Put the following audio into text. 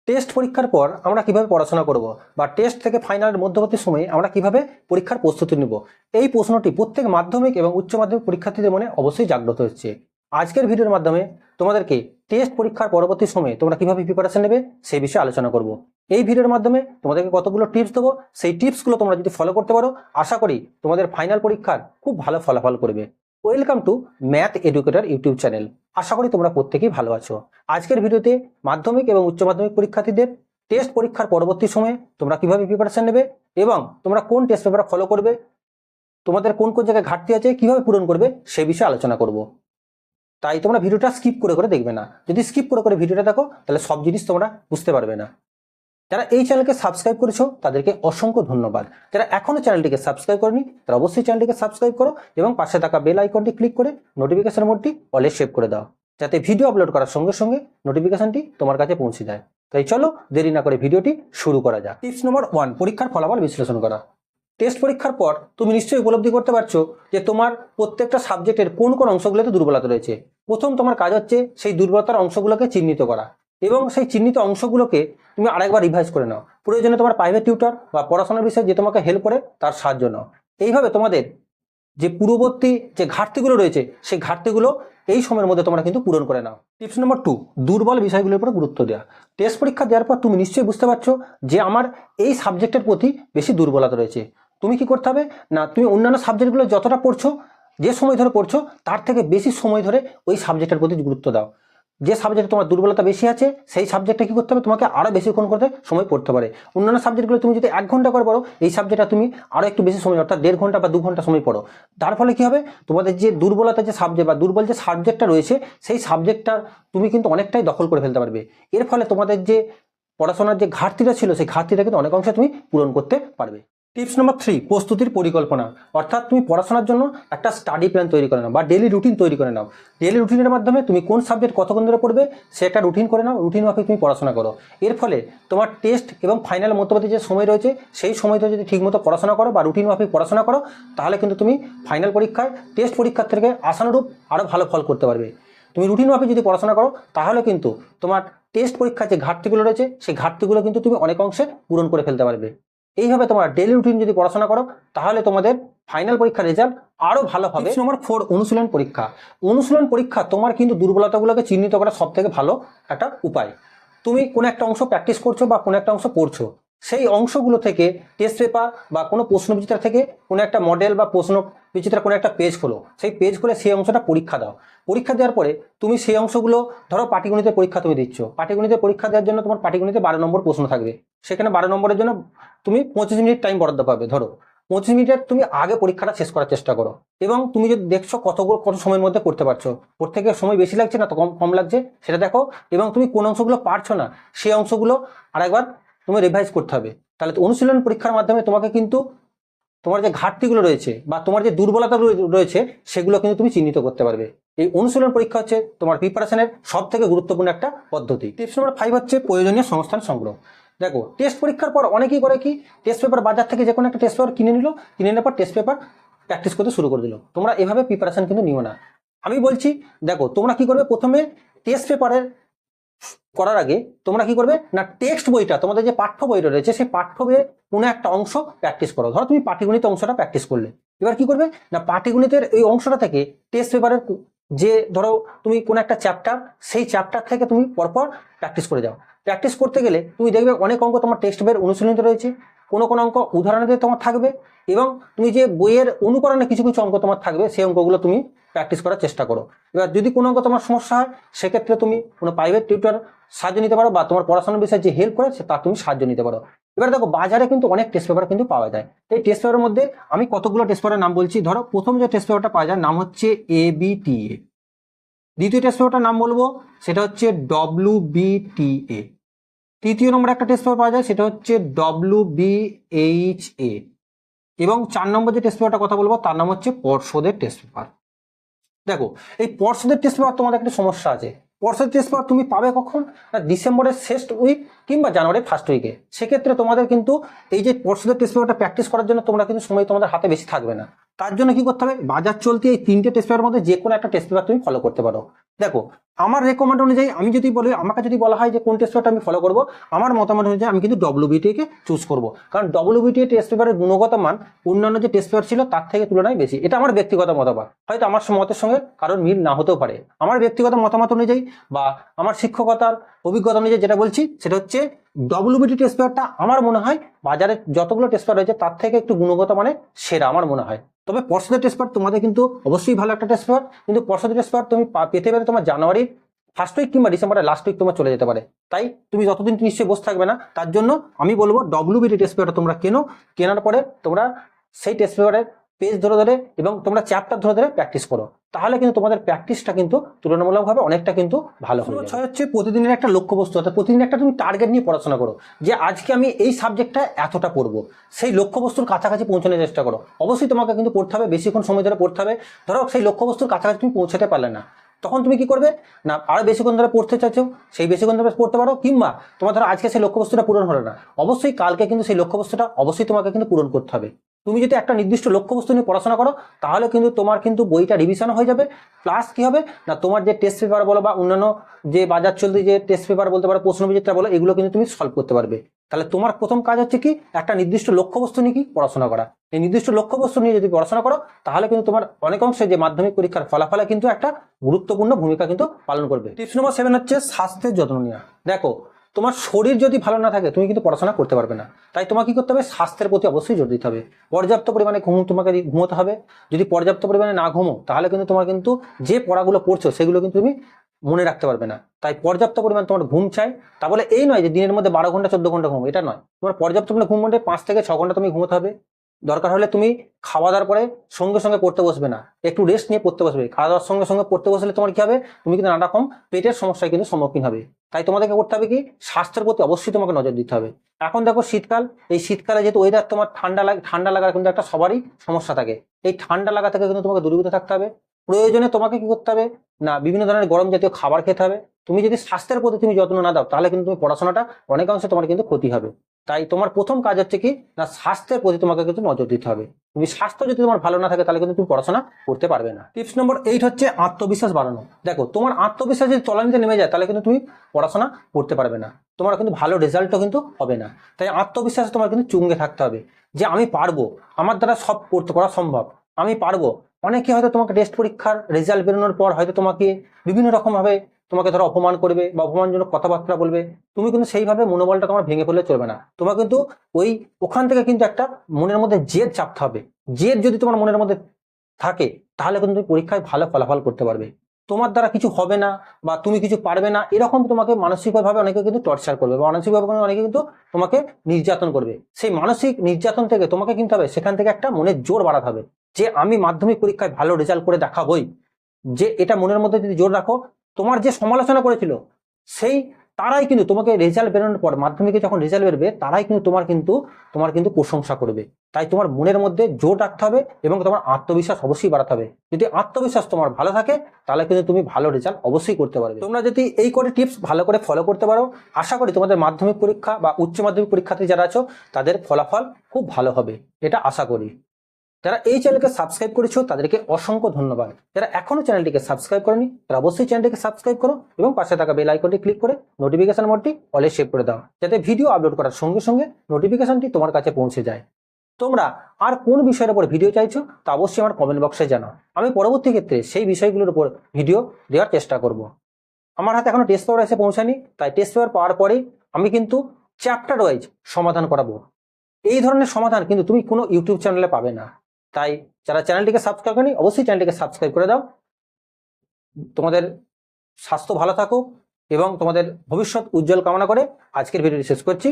Test পরীক্ষার পর আমরা কিভাবে পড়াশোনা করব বা টেস্ট থেকে ফাইনালের মধ্যবর্তী সময়ে আমরা কিভাবে পরীক্ষার প্রস্তুতি নেব, এই প্রশ্নটি প্রত্যেক মাধ্যমিক এবং উচ্চ মাধ্যমিক পরীক্ষার্থীদের মনে অবশ্যই জাগ্রত হচ্ছে। আজকের ভিডিওর মাধ্যমে তোমাদেরকে টেস্ট পরীক্ষার পরবর্তী সময়ে তোমরা কিভাবে প্রিপারেশন নেবে সেই বিষয়ে আলোচনা করব। এই ভিডিওর মাধ্যমে তোমাদেরকে কতগুলো টিপস দেবো, সেই টিপসগুলো তোমরা যদি ফলো করতে পারো আশা করি তোমাদের ফাইনাল পরীক্ষার খুব ভালো ফলাফল করবে। Welcome to math educator YouTube channel. আশা করি তোমরা প্রত্যেকেই ভালো আছো। আজকের ভিডিওতে মাধ্যমিক এবং উচ্চ মাধ্যমিক পরীক্ষার্থীদের টেস্ট পরীক্ষার পরবর্তী সময়ে তোমরা কিভাবে প্রিপারেশন নেবে এবং তোমরা কোন টেস্ট পেপার ফলো করবে, তোমাদের কোন কোন জায়গায় ঘাটতি আছে কিভাবে পূরণ করবে সেই বিষয়ে আলোচনা করব। তাই তোমরা ভিডিওটা স্কিপ করে করে দেখবে না। যদি স্কিপ করে করে ভিডিওটা দেখো তাহলে সব জিনিস তোমরা বুঝতে পারবে না। যারা এই চ্যানেলকে সাবস্ক্রাইব করেছো তাদেরকে অসংখ্য ধন্যবাদ। যারা এখনো চ্যানেলটিকে সাবস্ক্রাইব করনি তারা অবশ্যই চ্যানেলটিকে সাবস্ক্রাইব করো এবং পাশে থাকা বেল আইকনটি ক্লিক করে নোটিফিকেশন মোডটি অলে সেভ করে দাও, যাতে ভিডিও আপলোড করার সঙ্গে সঙ্গে নোটিফিকেশনটি তোমার কাছে পৌঁছে যায়। তাই চলো দেরি না করে ভিডিওটি শুরু করা যাক। টিপস নম্বর 1, পরীক্ষার ফলাফল বিশ্লেষণ করা। টেস্ট পরীক্ষার পর তুমি নিশ্চয়ই উপলব্ধি করতে পারছো যে তোমার প্রত্যেকটা সাবজেক্টের কোন কোন অংশগুলোতে দুর্বলতা রয়েছে। প্রথম তোমার কাজ হচ্ছে সেই দুর্বলতার অংশগুলোকে চিহ্নিত করা এবং সেই চিহ্নিত অংশগুলোকে তুমি আরেকবার রিভাইজ করে নাও। প্রয়োজনে তোমার প্রাইভেট টিউটর বা পড়াশোনার বিষয়ে যে তোমাকে হেল্প করে তার সাহায্য নাও। এইভাবে তোমাদের যে পূর্ববর্তী যে ঘাটতিগুলো রয়েছে সেই ঘাটতিগুলো এই সময়ের মধ্যে তোমরা কিন্তু পূরণ করে নাও। টিপস নম্বর 2, দুর্বল বিষয়গুলোর উপর গুরুত্ব দেওয়া। টেস্ট পরীক্ষা দেওয়ার পর তুমি নিশ্চয়ই বুঝতে পারছো যে আমার এই সাবজেক্টের প্রতি বেশি দুর্বলতা রয়েছে। তুমি কি করতে হবে না, তুমি অন্যান্য সাবজেক্টগুলো যতটা পড়ছো, যে সময় ধরে পড়ছো তার থেকে বেশি সময় ধরে ওই সাবজেক্টের প্রতি গুরুত্ব দাও। যে সাবজেক্টে তোমার দুর্বলতা বেশি আছে সেই সাবজেক্টে কি করতে হবে, তোমাকে আরো বেশিক্ষণ করতে সময় পড়তে পারে। অন্যান্য সাবজেক্টগুলো তুমি যদি 1 ঘন্টা করে পড়ো, এই সাবজেক্টটা তুমি আরো একটু বেশি সময় অর্থাৎ 1.5 ঘন্টা বা 2 ঘন্টা সময় পড়ো। তার ফলে কি হবে, তোমাদের যে দুর্বলতা যে সাবজেক্ট বা দুর্বল যে সাবজেক্টটা রয়েছে সেই সাবজেক্টটা তুমি কিন্তু অনেকটাই দখল করে ফেলতে পারবে। এর ফলে তোমাদের যে পড়াশোনার যে ঘাটতিটা ছিল সেই ঘাটতিটা কিন্তু অনেক অংশে তুমি পূরণ করতে পারবে। টিপস নম্বর 3, প্রস্তুতির পরিকল্পনা। অর্থাৎ তুমি পড়াশোনার জন্য একটা স্টাডি প্ল্যান তৈরি করে নাও বা ডেলি রুটিন তৈরি করে নাও। ডেলি রুটিনের মাধ্যমে তুমি কোন সাবজেক্ট কতক্ষণ ধরে পড়বে সে একটা রুটিন করে নাও, রুটিন মাফিক তুমি পড়াশোনা করো। এর ফলে তোমার টেস্ট এবং ফাইনাল মধ্যবর্তী যে সময় রয়েছে সেই সময়টা যদি ঠিকমতো পড়াশোনা করো বা রুটিন মাফিক পড়াশোনা করো তাহলে কিন্তু তুমি ফাইনাল পরীক্ষায় টেস্ট পরীক্ষার থেকে আশানুরূপ আরও ভালো ফল করতে পারবে। তুমি রুটিন মাফিক যদি পড়াশোনা করো তাহলে কিন্তু তোমার টেস্ট পরীক্ষার যে ঘাটতিগুলো রয়েছে সেই ঘাটতিগুলো কিন্তু তুমি অনেক অংশে পূরণ করে ফেলতে পারবে। এইভাবে তোমরা ডেলি রুটিন যদি পড়াশোনা করো তাহলে তোমাদের ফাইনাল পরীক্ষার রেজাল্ট আরো ভালো হবে। টিপস নম্বর 4, অনুশীলন পরীক্ষা। অনুশীলন পরীক্ষা তোমার কিন্তু দুর্বলতাগুলোকে চিহ্নিত করা সব থেকে ভালো একটা উপায়। তুমি কোনো একটা অংশ প্র্যাকটিস করছো বা কোনো একটা অংশ পড়ছো, সেই অংশগুলো থেকে টেস্ট পেপার বা কোনো প্রশ্ন বিচিত্রা থেকে কোনো একটা মডেল বা প্রশ্ন বিচিত্রা কোনো একটা পেজ খোলো, সেই পেজ খুলে সেই অংশটা পরীক্ষা দাও। পরীক্ষা দেওয়ার পরে তুমি সেই অংশগুলো, ধরো পাটিগণিতের পরীক্ষা তুমি দিচ্ছ, পাটিগণিতের পরীক্ষা দেওয়ার জন্য তোমার পাটিগণিতে 12 নম্বর প্রশ্ন থাকবে, সেখানে 12 নম্বরের জন্য তুমি 25 মিনিট টাইম বরাদ্দ পাবে। ধরো 25 মিনিটের তুমি আগে পরীক্ষাটা শেষ করার চেষ্টা করো এবং তুমি যদি দেখছো কত সময়ের মধ্যে করতে পারছো, ওর থেকে সময় বেশি লাগছে না তো কম লাগছে সেটা দেখো এবং তুমি কোন অংশগুলো পারছো না সেই অংশগুলো আরেকবার তুমি রিভাইজ করতে হবে। তাহলে অনুশীলন পরীক্ষার মাধ্যমে তোমাকে কিন্তু তোমার যে ঘাটতিগুলো রয়েছে বা তোমার যে দুর্বলতা রয়েছে সেগুলো কিন্তু তুমি চিহ্নিত করতে পারবে। এই অনুশীলন পরীক্ষা হচ্ছে তোমার প্রিপারেশনের সব থেকে গুরুত্বপূর্ণ একটা পদ্ধতি। টিপস নম্বর 5 হচ্ছে প্রয়োজনীয় সংস্থান সংগ্রহ। দেখো টেস্ট পরীক্ষার পর অনেকেই করে কি, টেস্ট পেপার বাজার থেকে যে কোনো একটা টেস্ট পেপার কিনে নিল, কিনে নেওয়ার পর টেস্ট পেপার প্র্যাকটিস করতে শুরু করে দিল। তোমরা এভাবে প্রিপারেশন কিন্তু নিও না। আমি বলছি দেখো তোমরা কি করবে, প্রথমে টেস্ট পেপারের করার আগে তোমরা কি করবে না, টেক্সট বইটা তোমাদের যে পাঠ্য বইটা রয়েছে সেই পাঠ্য বইয়ের কোনো একটা অংশ প্র্যাকটিস করো। ধরো তুমি পাটিগণিত অংশটা প্র্যাকটিস করলে, এবার কি করবে না পাটিগণিতের এই অংশটা থেকে টেস্ট পেপারের যে ধরো তুমি কোনো একটা চ্যাপ্টার, সেই চ্যাপ্টার থেকে তুমি পরপর প্র্যাকটিস করে যাও। প্র্যাকটিস করতে গেলে তুমি দেখবে অনেক অঙ্ক তোমার টেক্সট বইয়ের অনুশীলনীতে রয়েছে, কোনো অঙ্ক উদাহরণে তোমার থাকবে এবং তুমি যে বইয়ের অনুকরণে কিছু কিছু অঙ্ক তোমার থাকবে সেই অঙ্কগুলো তুমি প্র্যাকটিস করার চেষ্টা করো। এবার যদি কোনো অঙ্ক তোমার সমস্যা হয় সেক্ষেত্রে তুমি কোনো প্রাইভেট টিউটর সাহায্য নিতে পারো বা তোমার পড়াশোনার বিষয়ে যে হেল্প করে তার তুমি সাহায্য নিতে পারো। এবার দেখো বাজারে কিন্তু অনেক টেস্ট পেপার কিন্তু পাওয়া যায়। এই টেস্ট পেপারের মধ্যে আমি কতগুলো টেস্ট পেপারের নাম বলছি। ধরো প্রথম যে টেস্ট পেপারটা পাওয়া যায় নাম হচ্ছে ABTA। দ্বিতীয় টেস্ট পেপারটার নাম বলবো সেটা হচ্ছে WBTA। তৃতীয় নম্বর একটা টেস্ট পেপার পাওয়া যায় সেটা হচ্ছে WBHA এবং 4 নম্বর যে টেস্ট পেপারটা কথা বলবো তার নাম হচ্ছে পর্ষদের টেস্ট পেপার। দেখো এই পর্ষদের টেস্ট পেপার তোমাদের একটা সমস্যা আছে। পর্ষদের টেস্ট পেপার তুমি পাবে কখন না, ডিসেম্বরের শেষ উইক কিংবা জানুয়ারির ফার্স্ট উইকে। সেক্ষেত্রে তোমাদের কিন্তু এই যে পর্ষদের টেস্ট পেপারটা প্র্যাকটিস করার জন্য তোমরা কিন্তু সময় তোমাদের হাতে বেশি থাকবে না। তার জন্য কি করতে হবে, বাজার চলতি এই 3টে টেস্ট পেপারের মধ্যে যে কোনো একটা টেস্ট পেপার তুমি ফলো করতে পারো। দেখো আমার রেকমেন্ড অনুযায়ী আমি যদি বলি, আমাকে যদি বলা হয় যে কোন টেস্ট পেপারটা আমি ফলো করবো, আমার মতামত অনুযায়ী আমি কিন্তু WBTA কে চুজ করবো। কারণ WBTA টেস্ট পেপারের গুণগত মান অন্যান্য যে টেস্ট পেপার ছিল তার থেকে তুলনায় বেশি। এটা আমার ব্যক্তিগত মতামত, হয়তো আমার মতের সঙ্গে কারোর মিল না হতেও পারে। আমার ব্যক্তিগত মতামত অনুযায়ী বা আমার শিক্ষকতার অভিজ্ঞতা অনুযায়ী যেটা বলছি সেটা হচ্ছে WBTA টেস্ট পেপারটা আমার মনে হয় বাজারে যতগুলো টেস্ট পেপার রয়েছে তার থেকে একটু গুণগত মানে সেরা আমার মনে হয়। তবে পর্ষদের টেস্ট পেপার তোমাদের কিন্তু অবশ্যই ভালো একটা টেস্ট পেপার, কিন্তু পর্ষদের টেস্ট পেপার তুমি পেতে পেতে তোমার জানুয়ারির ফার্স্ট উইক কিংবা ডিসেম্বরের লাস্ট উইক তোমার চলে যেতে পারে। তাই তুমি যতদিন নিশ্চয়ই বসে থাকবে না, তার জন্য আমি বলবো WBTA টেস্ট পেপারটা তোমরা কেনার পরে তোমরা সেই টেস্ট পেপারের পেজ ধরে ধরে এবং তোমরা চ্যাপ্টার ধরে ধরে প্র্যাকটিস করো, তাহলে কিন্তু তোমাদের প্র্যাকটিসটা কিন্তু তুলনামূলকভাবে অনেকটা কিন্তু ভালো হবে। ছয় হচ্ছে প্রতিদিনের একটা লক্ষ্যবস্তু, অর্থাৎ প্রতিদিন একটা তুমি টার্গেট নিয়ে পড়াশোনা করো, যে আজকে আমি এই সাবজেক্টটা এতটা পড়বো। সেই লক্ষ্যবস্তুর কাছাকাছি পৌঁছানোর চেষ্টা করো। অবশ্যই তোমাকে কিন্তু পড়তে হবে, বেশিক্ষণ সময় ধরে পড়তে হবে। ধরো সেই লক্ষ্যবস্তুর কাছাকাছি তুমি পৌঁছাতে পারলে না, তখন তুমি কি করবে না, আরো বেশিক্ষণ ধরে পড়তে চাইছো, সেই বেশিক্ষণ ধরে পড়তে পারো। কিংবা তোমার ধরো আজকে সেই লক্ষ্যবস্তুটা পূরণ হলো না, অবশ্যই কালকে কিন্তু সেই লক্ষ্যবস্তুটা অবশ্যই তোমাকে কিন্তু পূরণ করতে হবে। তুমি যদি একটা নির্দিষ্ট লক্ষ্যবস্তু নিয়ে পড়াশোনা করো, তাহলে কিন্তু তোমার কিন্তু বইটা রিভিশন হয়ে যাবে। প্লাস কি হবে না, তোমার যে টেস্ট পেপার বলো বা অন্যান্য যে বাজার চলতি যে টেস্ট পেপার বলতে পারো, প্রশ্নবিচিত্রা বলো, এগুলো কিন্তু তুমি সলভ করতে পারবে। তাহলে তোমার প্রথম কাজ হচ্ছে কি, একটা নির্দিষ্ট লক্ষ্যবস্তু নিয়ে কি পড়াশোনা করা। এই নির্দিষ্ট লক্ষ্যবস্তু নিয়ে যদি পড়াশোনা করো, তাহলে কিন্তু তোমার অনেক অংশে যে মাধ্যমিক পরীক্ষার ফলাফলে কিন্তু একটা গুরুত্বপূর্ণ ভূমিকা কিন্তু পালন করবে। টিপস নম্বর 7 হচ্ছে স্বাস্থ্যের যত্ন নেওয়া। দেখো, তোমার শরীর যদি ভালো না থাকে তুমি কিন্তু পড়াশোনা করতে পারবে না। তাই তোমাকে কি করতে হবে, স্বাস্থ্যের প্রতি অবশ্যই জোর দিতে হবে। পর্যাপ্ত পরিমাণে তোমাকে ঘুমোতে হবে। যদি পর্যাপ্ত পরিমাণে না ঘুমো, তাহলে কিন্তু তোমার কিন্তু যে পড়াগুলো পড়ছো সেগুলো কিন্তু তুমি মনে রাখতে পারবে না। তাই পর্যাপ্ত পরিমাণ তোমার ঘুম চাই। তা বলে এই নয় যে দিনের মধ্যে 12 ঘন্টা 14 ঘন্টা ঘুম, এটা নয়। তোমার পর্যাপ্ত পরিমাণে ঘুম মধ্যে 5 থেকে 6 ঘন্টা তুমি ঘুমোতে হবে। দরকার হলে তুমি খাওয়া দাওয়ার পরে সঙ্গে সঙ্গে পড়তে বসবে না, একটু রেস্ট নিয়ে পড়তে বসবে। খাওয়া দাওয়ার সঙ্গে সঙ্গে পড়তে বসলে তোমার কি হবে, তুমি কিন্তু নানা রকম পেটের সমস্যায় কিন্তু সম্মুখীন হবে। তাই তোমাদেরকে করতে হবে কি, স্বাস্থ্যের প্রতি অবশ্যই তোমাকে নজর দিতে হবে। এখন দেখো শীতকাল, এই শীতকালে যেহেতু ওয়েদার তোমার ঠান্ডা লাগার কিন্তু একটা সবারই সমস্যা থাকে। এই ঠান্ডা লাগা থেকে কিন্তু তোমাকে দূরীভূত থাকতে হবে। প্রয়োজনে তোমাকে কি করতে হবে না, বিভিন্ন ধরনের গরম জাতীয় খাবার খেতে হবে। তুমি যদি স্বাস্থ্যের প্রতি তুমি যত্ন না দাও, তাহলে কিন্তু তুমি পড়াশোনাটা অনেকাংশে তোমার কিন্তু ক্ষতি হবে। তাই তোমার প্রথম কাজ হচ্ছে কি না, স্বাস্থ্যের প্রতি তোমাকে কিন্তু নজর দিতে হবে। তুমি স্বাস্থ্য যদি তোমার ভালো না থাকে, তাহলে কিন্তু তুমি পড়াশোনা করতে পারবে না। টিপস নম্বর 8 হচ্ছে আত্মবিশ্বাস বাড়ানো। দেখো, তোমার আত্মবিশ্বাস যদি তলানিতে নেমে যায়, তাহলে কিন্তু তুমি পড়াশোনা করতে পারবে না, তোমার কিন্তু ভালো রেজাল্টও কিন্তু হবে না। তাই আত্মবিশ্বাস তোমার কিন্তু চুঙ্গে থাকতে হবে, যে আমি পারবো, আমার দ্বারা সব করা সম্ভব, আমি পারবো। অনেকে হয়তো তোমাকে টেস্ট পরীক্ষার রেজাল্ট বেরোনোর পর হয়তো তোমাকে বিভিন্ন রকম ভাবে তোমাকে ধরো অপমান করবে বা অপমানজনক কথাবার্তা বলবে। তুমি কিন্তু সেইভাবে মনোবলটা তোমার ভেঙে ফেললে চলবে না। তোমার কিন্তু ওখান থেকে কিন্তু একটা মনের মধ্যে জেদ চাপতে হবে। জেদ যদি তোমার মনের মধ্যে থাকে, তাহলে কিন্তু তুমি পরীক্ষায় ভালো ফলাফল করতে পারবে। তোমার দ্বারা কিছু হবে না বা তুমি কিছু পারবে না, এরকম তোমাকে মানসিকভাবে অনেকে কিন্তু টর্চার করবে বা মানসিকভাবে অনেকে কিন্তু তোমাকে নির্যাতন করবে। সেই মানসিক নির্যাতন থেকে তোমাকে কিন্তু হবে সেখান থেকে একটা মনের জোর বাড়াতে হবে, যে আমি মাধ্যমিক পরীক্ষায় ভালো রেজাল্ট করে দেখাবই। যে এটা মনের মধ্যে যদি জোর রাখো, তোমার যে সমালোচনা করেছিল সেই তারাই কিন্তু তোমাকে রেজাল্ট বেরোনোর পর, মাধ্যমিকে যখন রেজাল্ট বেরোবে, তারাই কিন্তু তোমার কিন্তু প্রশংসা করবে। তাই তোমার মনের মধ্যে জোর রাখতে হবে এবং তোমার আত্মবিশ্বাস অবশ্যই বাড়াতে হবে। যদি আত্মবিশ্বাস তোমার ভালো থাকে, তাহলে কিন্তু তুমি ভালো রেজাল্ট অবশ্যই করতে পারবে। তোমরা যদি এই করে টিপস ভালো করে ফলো করতে পারো, আশা করি তোমাদের মাধ্যমিক পরীক্ষা বা উচ্চ মাধ্যমিক পরীক্ষার্থী যারা আছো, তাদের ফলাফল খুব ভালো হবে, এটা আশা করি। যারা এই চ্যানেলকে সাবস্ক্রাইব করেছো তাদেরকে অসংখ্য ধন্যবাদ। যারা এখনো চ্যানেলটিকে সাবস্ক্রাইব করেনি, তারা অবশ্যই চ্যানেলটিকে সাবস্ক্রাইব করো এবং পাশে থাকা বেল আইকনটি ক্লিক করে নোটিফিকেশন মোডটি অলে সেভ করে দাও, যাতে ভিডিও আপলোড করার সঙ্গে সঙ্গে নোটিফিকেশনটি তোমার কাছে পৌঁছে যায়। তোমরা আর কোন বিষয়ের উপর ভিডিও চাইছো তা অবশ্যই আমার কমেন্ট বক্সে জানাও। আমি পরবর্তী ক্ষেত্রে সেই বিষয়গুলোর উপর ভিডিও দেওয়ার চেষ্টা করব। আমার হাতে এখনো টেস্ট পেপার এসে পৌঁছায়নি, তাই টেস্ট পেপার পাওয়ার পরেই আমি কিন্তু চ্যাপ্টার ওয়াইজ সমাধান করাবো। এই ধরনের সমাধান কিন্তু তুমি কোনো ইউটিউব চ্যানেলে পাবে না। তাই যারা চ্যানেলটিকে সাবস্ক্রাইব করেনি, অবশ্যই চ্যানেলটিকে সাবস্ক্রাইব করে দাও। তোমাদের স্বাস্থ্য ভালো থাকুক এবং তোমাদের ভবিষ্যৎ উজ্জ্বল কামনা করে আজকের ভিডিওটি শেষ করছি।